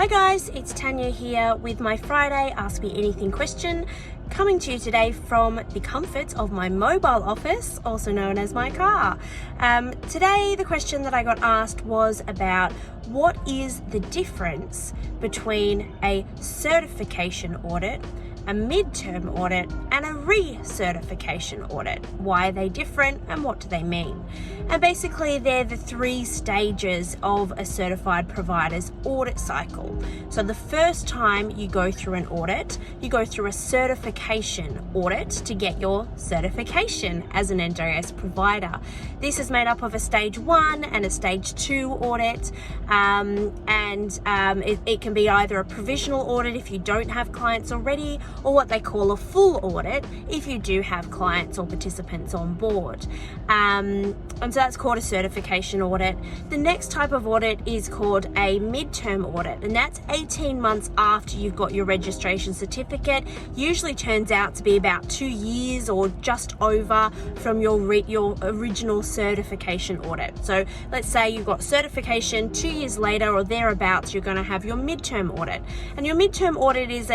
Hi guys, it's Tania here with my Friday Ask Me Anything question, coming to you today from the comfort of my mobile office, also known as my car. Today the question that I got asked was about what is the difference between a certification audit, a midterm audit and a recertification audit. Why are they different and what do they mean? And basically they're the three stages of a certified provider's audit cycle. So the first time you go through an audit, you go through a certification audit to get your certification as an NDIS provider. This is made up of a stage 1 and a stage 2 audit, it can be either a provisional audit if you don't have clients already, or what they call a full audit if you do have clients or participants on board. And so that's called a certification audit. The next type of audit is called a midterm audit, and that's 18 months after you've got your registration certificate. Usually turns out to be about 2 years or just over from your original certification audit. So let's say you've got certification 2 years later or thereabouts, you're going to have your midterm audit. And your midterm audit is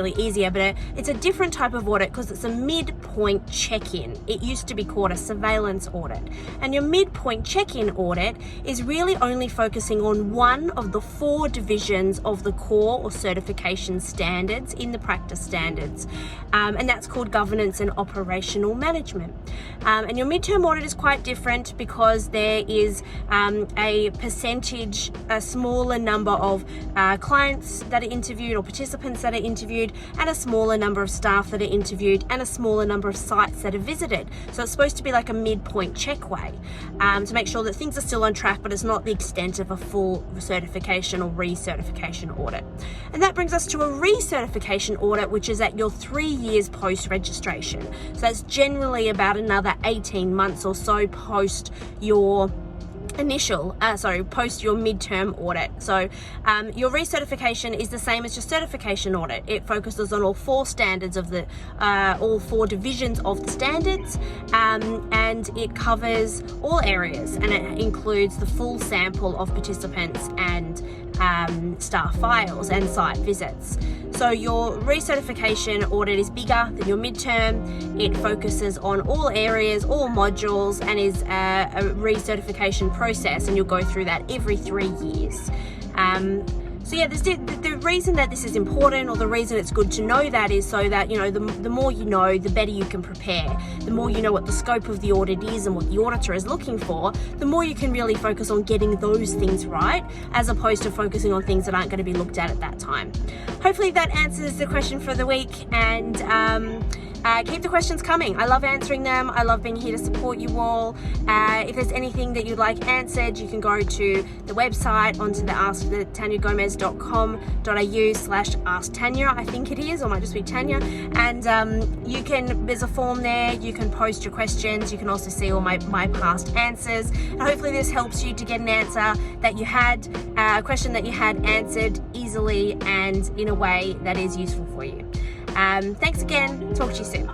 it's a different type of audit because it's a midpoint check-in. It used to be called a surveillance audit. And your midpoint check-in audit is really only focusing on one of the 4 divisions of the core or certification standards in the practice standards. And that's called governance and operational management. And your midterm audit is quite different because there is a smaller number of clients that are interviewed or participants that are interviewed, and a smaller number of staff that are interviewed, and a smaller number of sites that are visited. So it's supposed to be like a midpoint checkway to make sure that things are still on track, but it's not the extent of a full certification or recertification audit. And that brings us to a recertification audit, which is at your 3 years post-registration. So that's generally about another 18 months or so post your post your midterm audit. So your recertification is the same as your certification audit. It focuses on all 4 standards of the all 4 divisions of the standards, and it covers all areas, and it includes the full sample of participants and staff files and site visits. So your recertification audit is bigger than your midterm. It focuses on all areas, all modules, and is a recertification process, and you'll go through that every 3 years. So yeah, the reason that this is important, or the reason it's good to know that, is so that, the more you know, the better you can prepare. The more you know what the scope of the audit is and what the auditor is looking for, the more you can really focus on getting those things right, as opposed to focusing on things that aren't going to be looked at that time. Hopefully that answers the question for the week, and keep the questions coming. I love answering them. I love being here to support you all. If there's anything that you'd like answered, you can go to the website, onto the taniagomez.com.au/asktania, I think it is, or it might just be Tania. And there's a form there. You can post your questions. You can also see all my past answers. And hopefully this helps you to get an answer that you had, a question that you had answered easily and in a way that is useful for you. Thanks again. Talk to you soon.